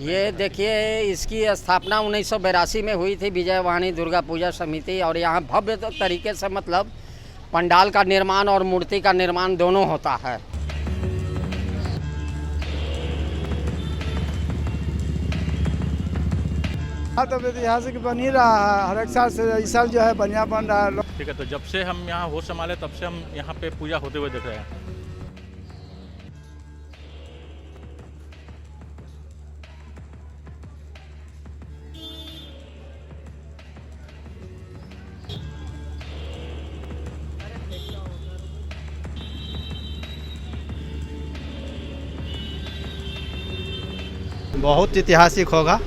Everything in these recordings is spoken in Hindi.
ये देखिए, इसकी स्थापना 1982 में हुई थी, विजयवाणी दुर्गा पूजा समिति। और यहाँ भव्य तरीके से मतलब पंडाल का निर्माण और मूर्ति का निर्माण दोनों होता है। हाँ, तो ऐतिहासिक बन ही रहा है। हर एक साल से इस साल जो है बढ़िया बन रहा है। ठीक है, तो जब से हम यहाँ होश संभाले तब से हम यहाँ पे पूजा होते हुए देख रहे हैं। बहुत ऐतिहासिक होगा।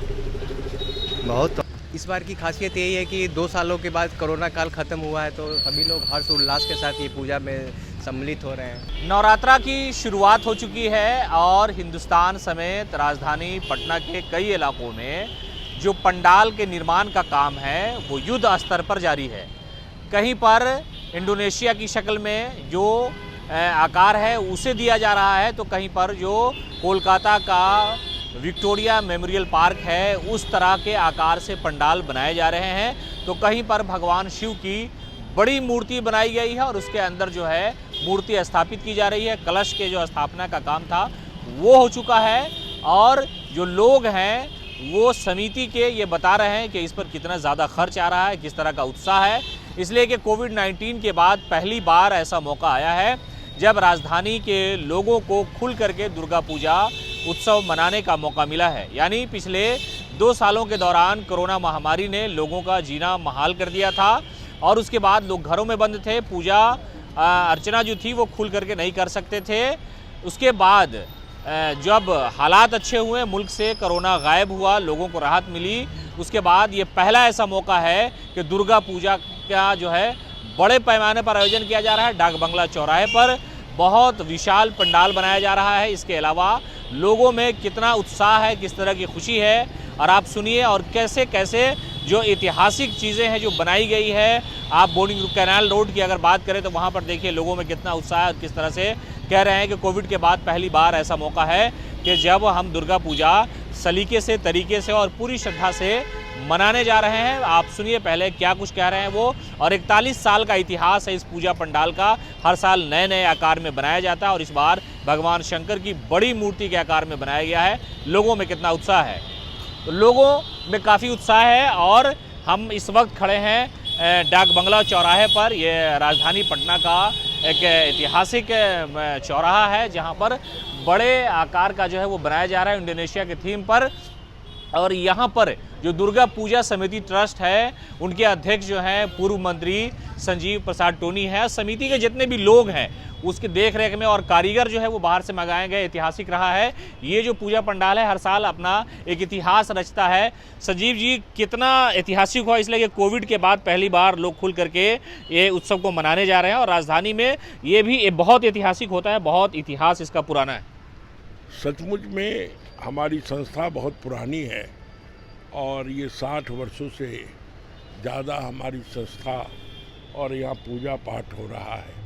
बहुत इस बार की खासियत यही है कि 2 सालों के बाद कोरोना काल खत्म हुआ है, तो सभी लोग हर्ष उल्लास के साथ ये पूजा में सम्मिलित हो रहे हैं। नवरात्रा की शुरुआत हो चुकी है और हिंदुस्तान समेत राजधानी पटना के कई इलाकों में जो पंडाल के निर्माण का काम है वो युद्ध स्तर पर जारी है। कहीं पर इंडोनेशिया की शक्ल में जो आकार है उसे दिया जा रहा है, तो कहीं पर जो कोलकाता का विक्टोरिया मेमोरियल पार्क है उस तरह के आकार से पंडाल बनाए जा रहे हैं। तो कहीं पर भगवान शिव की बड़ी मूर्ति बनाई गई है और उसके अंदर जो है मूर्ति स्थापित की जा रही है। कलश के जो स्थापना का काम था वो हो चुका है और जो लोग हैं वो समिति के ये बता रहे हैं कि इस पर कितना ज़्यादा खर्च आ रहा है, किस तरह का उत्साह है। इसलिए कि कोविड-19 के बाद पहली बार ऐसा मौका आया है जब राजधानी के लोगों को खुल करके दुर्गा पूजा उत्सव मनाने का मौका मिला है। यानी पिछले 2 सालों के दौरान कोरोना महामारी ने लोगों का जीना महाल कर दिया था और उसके बाद लोग घरों में बंद थे, पूजा अर्चना जो थी वो खुल करके नहीं कर सकते थे। उसके बाद जब हालात अच्छे हुए, मुल्क से कोरोना गायब हुआ, लोगों को राहत मिली, उसके बाद ये पहला ऐसा मौका है कि दुर्गा पूजा का जो है बड़े पैमाने पर आयोजन किया जा रहा है। डाक बंगला चौराहे पर बहुत विशाल पंडाल बनाया जा रहा है। इसके अलावा लोगों में कितना उत्साह है, किस तरह की खुशी है, और आप सुनिए और कैसे कैसे जो ऐतिहासिक चीज़ें हैं जो बनाई गई है। आप बोर्डिंग कैनाल रोड की अगर बात करें तो वहाँ पर देखिए लोगों में कितना उत्साह है और किस तरह से कह रहे हैं कि कोविड के बाद पहली बार ऐसा मौका है कि जब हम दुर्गा पूजा सलीके से, तरीके से और पूरी श्रद्धा से मनाने जा रहे हैं। आप सुनिए पहले क्या कुछ कह रहे हैं वो। और 41 साल का इतिहास है इस पूजा पंडाल का। हर साल नए नए आकार में बनाया जाता है और इस बार भगवान शंकर की बड़ी मूर्ति के आकार में बनाया गया है। लोगों में कितना उत्साह है, तो लोगों में काफ़ी उत्साह है। और हम इस वक्त खड़े हैं डाक बंगला चौराहे पर। ये राजधानी पटना का एक ऐतिहासिक चौराहा है जहाँ पर बड़े आकार का जो है वो बनाया जा रहा है इंडोनेशिया के थीम पर। और यहाँ पर जो दुर्गा पूजा समिति ट्रस्ट है उनके अध्यक्ष जो हैं पूर्व मंत्री संजीव प्रसाद टोनी है। समिति के जितने भी लोग हैं उसके देख रेख में और कारीगर जो है वो बाहर से मंगाए गए। ऐतिहासिक रहा है ये जो पूजा पंडाल है, हर साल अपना एक इतिहास रचता है। संजीव जी, कितना ऐतिहासिक हुआ इसलिए कि कोविड के बाद पहली बार लोग खुल करके ये उत्सव को मनाने जा रहे हैं और राजधानी में ये भी बहुत ऐतिहासिक होता है, बहुत इतिहास इसका पुराना है। सचमुच में हमारी संस्था बहुत पुरानी है और ये 60 वर्षों से ज़्यादा हमारी संस्था और यहाँ पूजा पाठ हो रहा है।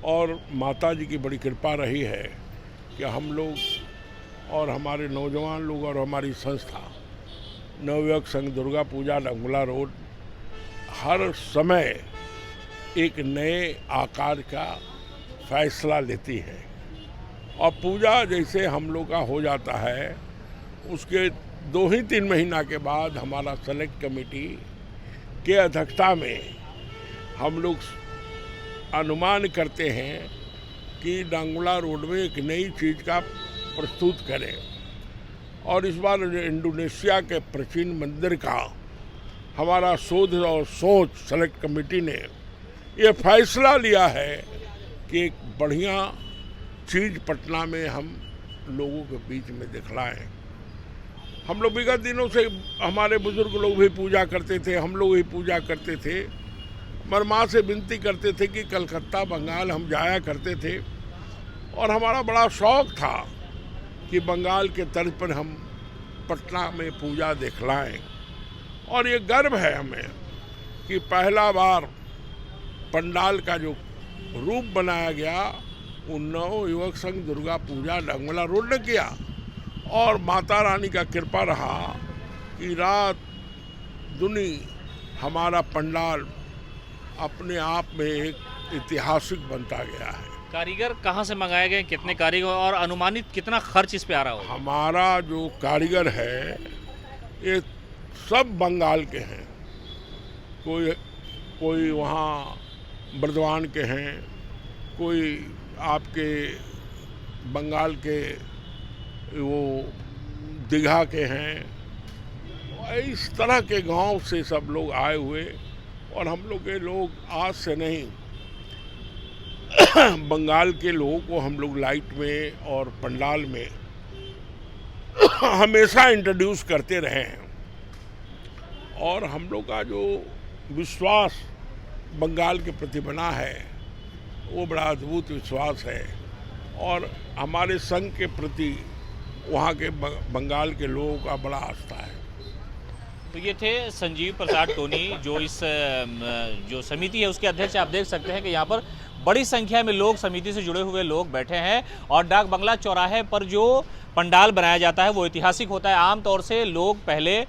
और माता जी की बड़ी कृपा रही है कि हम लोग और हमारे नौजवान लोग और हमारी संस्था नवयुवक संघ दुर्गा पूजा डंगुला रोड हर समय एक नए आकार का फैसला लेती है। और पूजा जैसे हम लोग का हो जाता है उसके 2 ही 3 महीना के बाद हमारा सेलेक्ट कमेटी के अध्यक्षता में हम लोग अनुमान करते हैं कि डांगुला रोड में एक नई चीज़ का प्रस्तुत करें। और इस बार इंडोनेशिया के प्राचीन मंदिर का हमारा शोध और सोच सेलेक्ट कमेटी ने ये फैसला लिया है कि एक बढ़िया चीज़ पटना में हम लोगों के बीच में दिखलाएं। हम लोग विगत दिनों से हमारे बुजुर्ग लोग भी पूजा करते थे, हम लोग भी पूजा करते थे, मगर माँ से विनती करते थे कि कलकत्ता बंगाल हम जाया करते थे और हमारा बड़ा शौक़ था कि बंगाल के तर्ज पर हम पटना में पूजा दिखलाएं। और ये गर्व है हमें कि पहला बार पंडाल का जो रूप बनाया गया वो नवयुवक संघ दुर्गा पूजा डंगुला रोड ने किया और माता रानी का कृपा रहा कि रात दुनी हमारा पंडाल अपने आप में एक ऐतिहासिक बनता गया है। कारीगर कहाँ से मंगाए गए, कितने कारीगर और अनुमानित कितना खर्च इस पे आ रहा होगा? हमारा जो कारीगर है ये सब बंगाल के हैं, कोई वहाँ बर्दवान के हैं, कोई आपके बंगाल के वो दीघा के हैं, इस तरह के गांव से सब लोग आए हुए। और हम लोग के लोग आज से नहीं बंगाल के लोगों को हम लोग लाइट में और पंडाल में हमेशा इंट्रोड्यूस करते रहे हैं। और हम लोग का जो विश्वास बंगाल के प्रति बना है वो बड़ा अद्भुत विश्वास है। और हमारे संघ के प्रति वहाँ के बंगाल के लोगों का बड़ा आस्था है। तो ये थे संजीव प्रसाद टोनी, जो इस जो समिति है उसके अध्यक्ष। आप देख सकते हैं कि यहाँ पर बड़ी संख्या में लोग, समिति से जुड़े हुए लोग बैठे हैं। और डाक बंगला चौराहे पर जो पंडाल बनाया जाता है वो ऐतिहासिक होता है। आमतौर से लोग पहले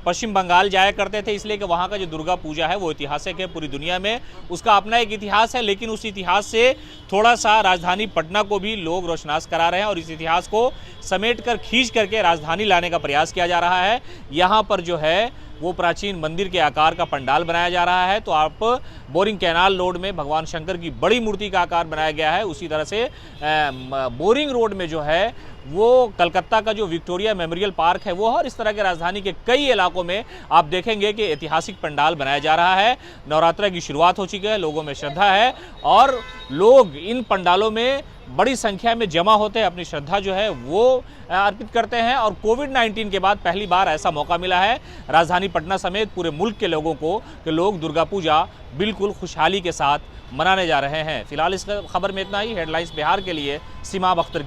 पश्चिम बंगाल जाया करते थे, इसलिए कि वहाँ का जो दुर्गा पूजा है वो ऐतिहासिक है। पूरी दुनिया में उसका अपना एक इतिहास है, लेकिन उस इतिहास से थोड़ा सा राजधानी पटना को भी लोग रोशनास करा रहे हैं और इस इतिहास को समेट कर खींच करके राजधानी लाने का प्रयास किया जा रहा है। यहाँ पर जो है वो प्राचीन मंदिर के आकार का पंडाल बनाया जा रहा है। तो आप बोरिंग कैनाल रोड में भगवान शंकर की बड़ी मूर्ति का आकार बनाया गया है। उसी तरह से बोरिंग रोड में जो है वो कलकत्ता का जो विक्टोरिया मेमोरियल पार्क है वो, और इस तरह के राजधानी के कई इलाकों में आप देखेंगे कि ऐतिहासिक पंडाल बनाया जा रहा है। नवरात्र की शुरुआत हो चुकी है, लोगों में श्रद्धा है और लोग इन पंडालों में बड़ी संख्या में जमा होते हैं, अपनी श्रद्धा जो है वो अर्पित करते हैं। और कोविड-19 के बाद पहली बार ऐसा मौका मिला है राजधानी पटना समेत पूरे मुल्क के लोगों को कि लोग दुर्गा पूजा बिल्कुल खुशहाली के साथ मनाने जा रहे हैं। फिलहाल इस खबर में इतना ही। हेडलाइंस बिहार के लिए सीमा बख्तर।